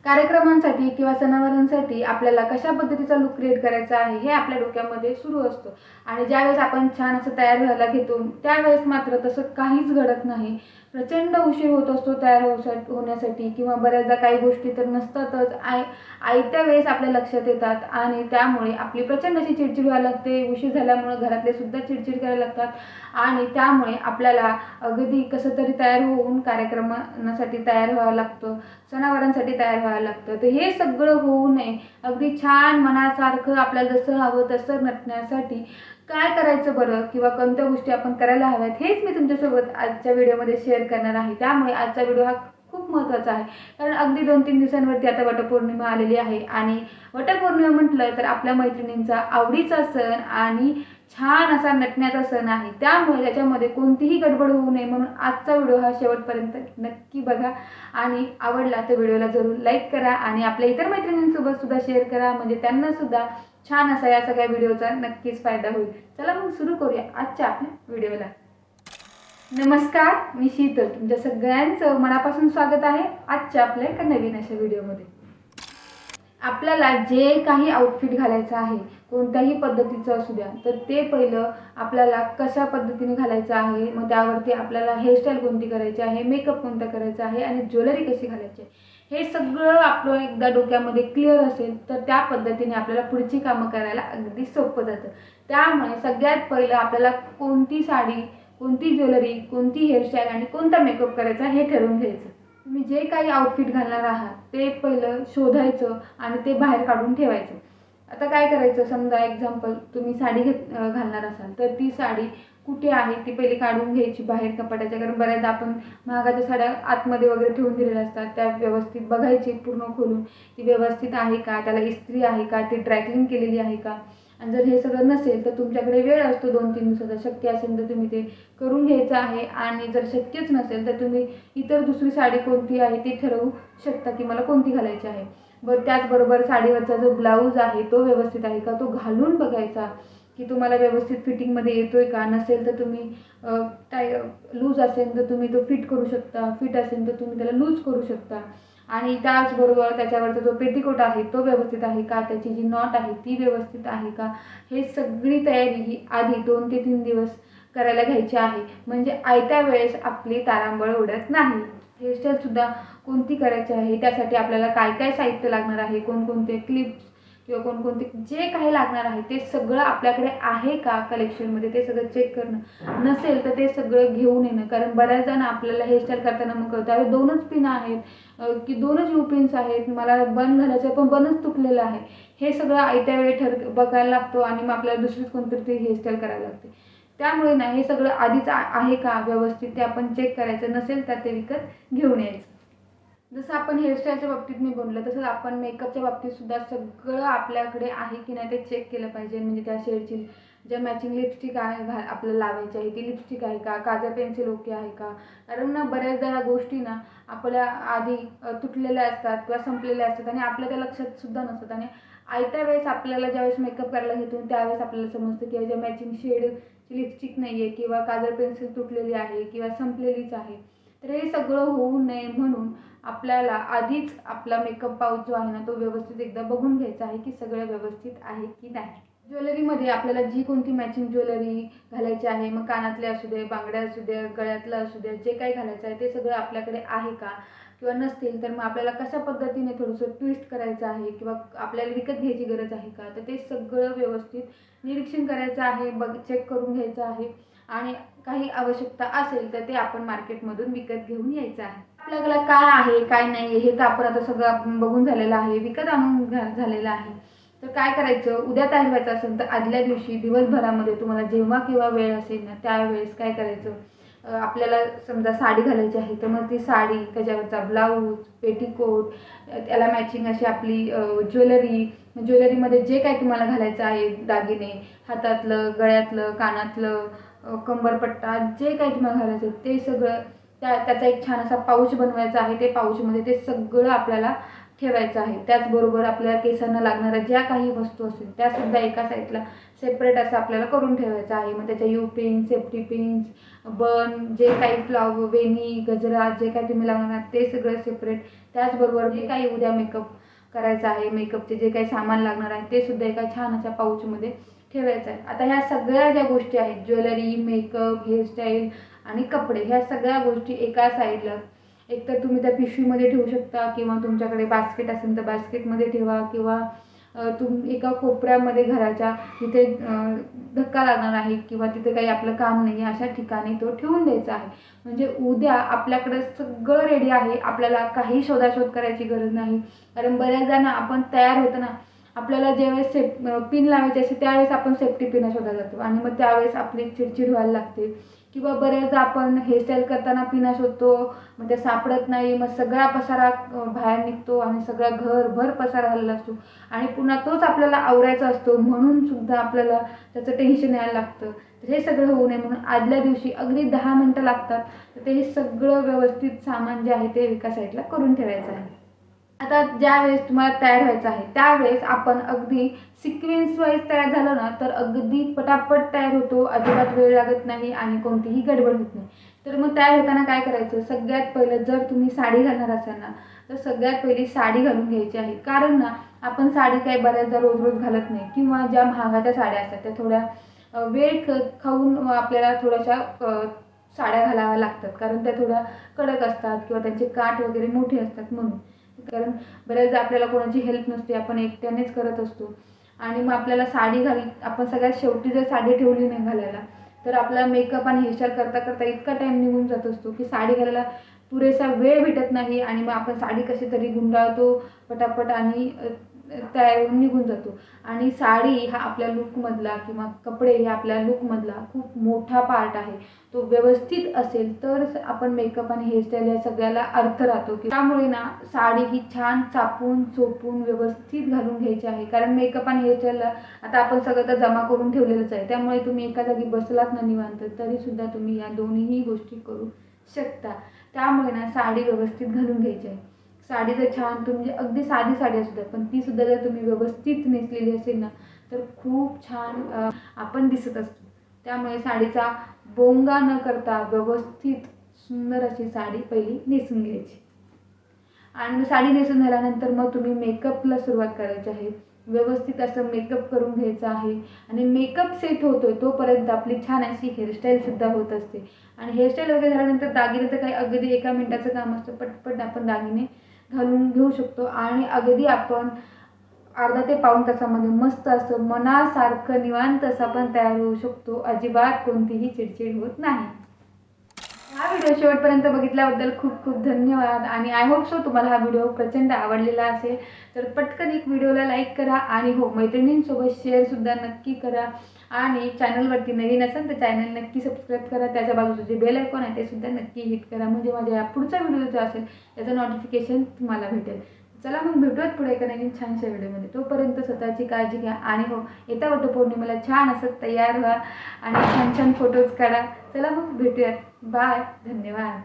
कार्यक्रमांसाठी किंवा सणावारांसाठी आपल्याला कशा पद्धतीचा लुक क्रिएट करायचा आहे हे आपल्या डोक्यामध्ये सुरू असतं आणि ज्यावेळेस आपण छान असं तयार व्हायला घेतो त्यावेळेस मात्र तसं काहीच घडत नाही. प्रचंड उशीर होत असतो तयार होण्यासाठी किंवा बऱ्याचदा काही गोष्टी तर नसतातच. आयत्या वेळेस आपल्या लक्षात येतात आणि त्यामुळे आपली प्रचंड अशी चिडचिड व्हायला लागते. उशीर झाल्यामुळे घरातले सुद्धा चिडचिड करायला लागतात आणि त्यामुळे आपल्याला अगदी कसं तरी तयार होऊन कार्यक्रमासाठी तयार व्हावं लागतं, सणावारांसाठी तयार व्हावं लागतं. तर हे सगळं होऊ नये, अगदी छान मनासारखं आपल्याला जसं हवं तसं नटण्यासाठी काय करायचं बरं किंवा कोणत्या गोष्टी आपण करायला हव्यात हेच मी तुमच्यासोबत आजच्या व्हिडिओमध्ये शेअर करणार आहे. त्यामुळे आजचा व्हिडिओ हा खूप महत्त्वाचा आहे, कारण अगदी 2-3 दिवसांवरती आता वटपौर्णिमा आलेली आहे आणि वटपौर्णिमा म्हटलं तर आपल्या मैत्रिणींचा आवडीचा सण आणि छान असा नटण्याचा सण आहे. त्यामुळे त्याच्यामध्ये कोणतीही गडबड होऊ नये म्हणून आजचा व्हिडिओ हा शेवटपर्यंत नक्की बघा आणि आवडला तर व्हिडिओला जरूर लाईक करा आणि आपल्या इतर मैत्रिणींसोबत सुद्धा शेअर करा, म्हणजे त्यांना सुद्धा छान असा या सगळ्या व्हिडिओचा नक्कीच फायदा होईल. चला मग सुरू करूया आजच्या आपल्या व्हिडिओला. नमस्कार, मी शीतल. तुमच्या सगळ्यांचं मनापासून स्वागत आहे आजच्या आपल्या एका नवीन अशा व्हिडिओमध्ये. आपल्याला जे काही आउटफिट घालायचं आहे कोणत्याही पद्धतीचं असू द्या, तर ते पहिलं आपल्याला कशा पद्धतीने घालायचं आहे, मग त्यावरती आपल्याला हेअरस्टाईल कोणती करायची आहे, मेकअप कोणता करायचा आहे आणि ज्वेलरी कशी घालायची आहे, हे सगळं आपलं एकदा डोक्यामध्ये क्लिअर असेल तर त्या पद्धतीने आपल्याला पुढची कामं करायला अगदी सोपं जातं. त्यामुळे सगळ्यात पहिलं आपल्याला कोणती साडी, कोणती ज्वेलरी, कोणती हेअरस्टाईल आणि कोणता मेकअप करायचा हे ठरवून घ्यायचं. तुम्ही जे काही आउटफिट घालणार आहात ते पहिलं शोधायचं आणि ते बाहेर काढून ठेवायचं. आता काय करायचं, समजा एक्झाम्पल तुम्ही साडी घालणार असाल तर ती साडी कुठे आहे ती पहिली काढून घ्यायची बाहेर कपाटाच्या, कारण बऱ्याचदा आपण महागाच्या साड्या आतमध्ये वगैरे ठेवून दिलेल्या असतात. त्या व्यवस्थित बघायची पूर्ण खोलून, ती व्यवस्थित आहे का, त्याला इस्त्री आहे का, ती ड्रायक्लिंग केलेली आहे का. आणि जर हे सगळं नसेल तर तुमच्याकडे वेळ असतो 2-3 दिवसाचा, शक्य असेल तर तुम्ही ते करून घ्यायचं आहे. आणि जर शक्यच नसेल तर तुम्ही इतर दुसरी साडी कोणती आहे ती ठरवू शकता की मला कोणती घालायची आहे. बरं, त्याचबरोबर साडीवरचा जो ब्लाऊज आहे तो व्यवस्थित आहे का, तो घालून बघायचा की तुम्हाला व्यवस्थित फिटिंगमध्ये येतोय का. नसेल तर तुम्ही लूज असेल तर तुम्ही तो फिट करू शकता, फिट असेल तर तुम्ही त्याला लूज करू शकता. आणि त्याचबरोबर त्याच्यावरचा जो पेटीकोट आहे तो व्यवस्थित आहे का, त्याची जी नॉट आहे ती व्यवस्थित आहे का, हे सगळी तयारी ही आधी 2 ते 3 दिवस करायला घ्यायची आहे, म्हणजे आयत्या वेळेस आपली तारांबळ उडत नाही. हेअरस्टाईलसुद्धा कोणती करायची आहे, त्यासाठी आपल्याला काय काय साहित्य लागणार आहे, कोणकोणते क्लिप्स किंवा कोणकोणते जे काही लागणार आहे ते सगळं आपल्याकडे आहे का कलेक्शनमध्ये ते सगळं चेक करणं. नसेल तर ते सगळं घेऊन येणं, कारण बऱ्याच जण आपल्याला हेअरस्टाईल करताना मग कळतं अरे 2च पिन आहेत की 2च यू पिन्स आहेत, मला बन घालायचं आहे पण बनच तुटलेलं आहे. हे सगळं आयत्या वेळी बघायला लागतो आणि मग आपल्याला दुसरीच कोणतरी ती हेअरस्टाईल करायला लागते. त्यामुळे ना हे सगळं आधीच आहे का व्यवस्थित ते आपण चेक करायचं, नसेल तर ते विकत घेऊन यायचं. जसं आपण हेअरस्टाईलच्या बाबतीत मी बोललं तसंच आपण मेकअपच्या बाबतीत सुद्धा सगळं आपल्याकडे आहे की नाही ते चेक केलं पाहिजे. म्हणजे त्या शेडची ज्या मॅचिंग लिपस्टिक आहे आपल्याला लावायची आहे ती लिपस्टिक आहे का, काजळ पेन्सिल ओके आहे का. कारण ना बऱ्याचदा ह्या गोष्टी ना आपल्या आधी तुटलेल्या असतात किंवा संपलेल्या असतात आणि आपल्या त्या लक्षात सुद्धा नसतात. आणि आयत्या वेळेस आपल्याला ज्यावेळेस मेकअप करायला घेतो त्यावेळेस आपल्याला समजतं की ज्या मॅचिंग शेडची लिपस्टिक नाही आहे किंवा काजळ पेन्सिल तुटलेली आहे किंवा संपलेलीच आहे. तर हे सगळं होऊ नये म्हणून आपल्याला आधीच आपला मेकअप पाऊच जो आहे ना तो व्यवस्थित एकदा बघून घ्यायचा आहे की सगळं व्यवस्थित आहे की नाही. ज्वेलरीमध्ये आपल्याला जी कोणती मॅचिंग ज्वेलरी घालायची आहे, मग कानातले असू दे, बांगड्या असू द्या, गळ्यातलं असू द्या, जे काही घालायचं आहे ते सगळं आपल्याकडे आहे का. किंवा नसतील तर मग आपल्याला कशा पद्धतीने थोडंसं ट्विस्ट करायचं आहे किंवा आपल्याला विकत घ्यायची गरज आहे का, तर ते सगळं व्यवस्थित निरीक्षण करायचं आहे, चेक करून घ्यायचं आहे. आणि काही आवश्यकता असेल तर ते आपण मार्केटमधून विकत घेऊन यायचं आहे. आपल्याला काय आहे काय नाही हे तर आपण आता सगळं बघून झालेलं आहे, विकत आणून झालेलं आहे. तर काय करायचं, उद्या तयार व्हायचं असेल तर आदल्या दिवशी दिवसभरामध्ये तुम्हाला जेव्हा केव्हा वेळ असेल ना त्यावेळेस काय करायचं, आपल्याला समजा साडी घालायची आहे तर मग ती साडी, त्याच्यावरचा ब्लाऊज, पेटीकोट, त्याला मॅचिंग अशी आपली ज्वेलरीमध्ये जे काही तुम्हाला घालायचं आहे, दागिने, हातातलं, गळ्यातलं, कानातलं, कंबरपट्टा, जे काही तुम्हाला घालायचं ते सगळं त्याचा एक छान असा पाऊच बनवायचा आहे. ते पाऊचमध्ये ते सगळं आपल्याला ठेवायचा आहे. त्याचबरोबर आपल्या केसांना लागणाऱ्या ज्या काही वस्तू असतील त्यासुद्धा एका साईडला सेपरेट असं आपल्याला करून ठेवायचं आहे. मग त्याच्या यू पिन्स, सेफ्टी पिन्स, बन, जे काही फ्लावर, वेणी, गजरा जे काही तुम्ही लावणार आहात ते सगळं सेपरेट. त्याचबरोबर जे काही उद्या मेकअप करायचा आहे, मेकअपचे जे काही सामान लागणार आहे ते सुद्धा एका छान अशा पाऊचमध्ये ठेवायचं आहे. आता ह्या सगळ्या ज्या गोष्टी आहेत, ज्वेलरी, मेकअप, हेअरस्टाईल आणि कपडे, ह्या सगळ्या गोष्टी एका साईडला एकतर तुम्ही त्या पिशवीमध्ये ठेवू शकता किंवा तुमच्याकडे बास्केट असेल तर बास्केटमध्ये ठेवा किंवा एका कोपऱ्यामध्ये घराच्या जिथे धक्का लागणार आहे किंवा तिथे काही आपलं काम नाही अशा ठिकाणी तो ठेवून द्यायचा आहे. म्हणजे उद्या आपल्याकडे सगळं रेडी आहे, आपल्याला काही शोधाशोध करायची गरज नाही. कारण बऱ्याचदा आपण तयार होतो ना, आपल्याला ज्यावेळेस पिन लावायची असते त्यावेळेस आपण सेफ्टी पिन शोधायला जातो आणि मग त्यावेळेस आपली चिडचिड व्हायला लागते. किंवा बऱ्याचदा आपण हेअरस्टाईल करताना पिना शोधतो, मग ते सापडत नाही, मग सगळा पसारा बाहेर निघतो आणि सगळा घरभर पसारा झालेला असतो आणि पुन्हा तोच आपल्याला आवरायचा असतो, म्हणून सुद्धा आपल्याला त्याचं टेन्शन यायला लागतं. तर हे सगळं होऊ नये म्हणून आदल्या दिवशी अगदी 10 मिनटं लागतात, तर ते हे सगळं व्यवस्थित सामान जे आहे ते एका साईडला करून ठेवायचं आहे. आता ज्यावेळेस तुम्हाला तयार व्हायचं आहे त्यावेळेस आपण अगदी सिक्वेन्स वाईज तयार झालं ना तर अगदी पटापट तयार होतो, अजिबात वेळ लागत नाही आणि कोणतीही गडबड होत नाही. तर मग तयार होताना काय करायचं, सगळ्यात पहिलं जर तुम्ही साडी घालणार असाल ना तर सगळ्यात पहिली साडी घालून घ्यायची आहे. कारण ना आपण साडी काही बऱ्याचदा रोज रोज घालत नाही किंवा ज्या महागाच्या साड्या असतात त्या थोड्या वेळ खाऊन आपल्याला थोड्याशा साड्या घालाव्या लागतात, कारण त्या थोड्या कडक असतात किंवा त्यांचे काठ वगैरे मोठे असतात म्हणून. कारण बऱ्याचदा आपल्याला कोणाची हेल्प नसते, आपण एकट्यानेच करत असतो आणि मग आपल्याला साडी आपण सगळ्यात शेवटी जर साडी ठेवली नाही घालायला तर आपला मेकअप आणि हेअरस्टाईल करता करता इतका टाईम निघून जात असतो की साडी घालायला पुरेसा वेळ भेटत नाही आणि मग आपण साडी कशी तरी गुंडाळतो पटापट आणि तयार होऊन निघून जातो. आणि साडी हा आपल्या लुकमधला किंवा कपडे हे आपल्या लुकमधला खूप मोठा पार्ट आहे. तो व्यवस्थित असेल तर आपण मेकअप आणि हेअरस्टाईल या सगळ्याला अर्थ राहतो. त्यामुळे ना साडी ही छान चापून चोपून व्यवस्थित घालून घ्यायची आहे. कारण मेकअप आणि हेअरस्टाईलला आता आपण सगळं तर जमा करून ठेवलेलंच आहे, त्यामुळे तुम्ही एका जागी बसलात ना निवांत तरीसुद्धा तुम्ही या दोन्हीही गोष्टी करू शकता. त्यामुळे ना साडी व्यवस्थित घालून घ्यायची आहे. साडी जर छान तुम्ही अगदी साधी साडी असू द्या पण ती सुद्धा जर तुम्ही व्यवस्थित नेसलेली असेल ना तर खूप छान आपण दिसत असतो. त्यामुळे साडीचा बोंगा न करता व्यवस्थित सुंदर अशी साडी पहिली नेसून घ्यायची आणि साडी नेसून झाल्यानंतर मग तुम्ही मेकअपला सुरुवात करायची आहे. व्यवस्थित असं मेकअप करून घ्यायचा आहे आणि मेकअप सेट होतोय तोपर्यंत आपली छान अशी हेअरस्टाईलसुद्धा होत असते. आणि हेअरस्टाईल वगैरे झाल्यानंतर दागिने तर काही अगदी एका मिनिटाचं काम असतं, पटपट आपण दागिने घालून घेऊ शकतो आणि अगदी आपण अर्धा ते पाऊण तासामध्ये मस्त असं मनासारखं निवांत असं आपण तयार होऊ शकतो, अजिबात कोणतीही चिडचिड होत नाही. हा व्हिडिओ शेवटपर्यंत बघितल्याबद्दल खूप खूप धन्यवाद आणि आय होप सो तुम्हाला हा व्हिडिओ प्रचंड आवडलेला असेल. तर पटकन एक व्हिडिओला लाईक करा आणि हो मैत्रिणींसोबत शेअरसुद्धा नक्की करा आणि चॅनलवरती नवीन असेल तर चॅनल नक्की सबस्क्राईब करा. त्याच्या बाजूचं जे बेल आयकॉन आहे ते सुद्धा नक्की हिट करा, म्हणजे माझ्या या पुढचा व्हिडिओ जो असेल त्याचं नोटिफिकेशन तुम्हाला भेटेल. चला मग भेटूयात पुढे एका नवीन छानशा व्हिडिओमध्ये. तोपर्यंत स्वतःची काळजी घ्या आणि हो येत्या वटपौर्णिमेला छान असं तयार व्हा आणि छान छान फोटोज काढा. चला मग भेटूयात. बाय. धन्यवाद.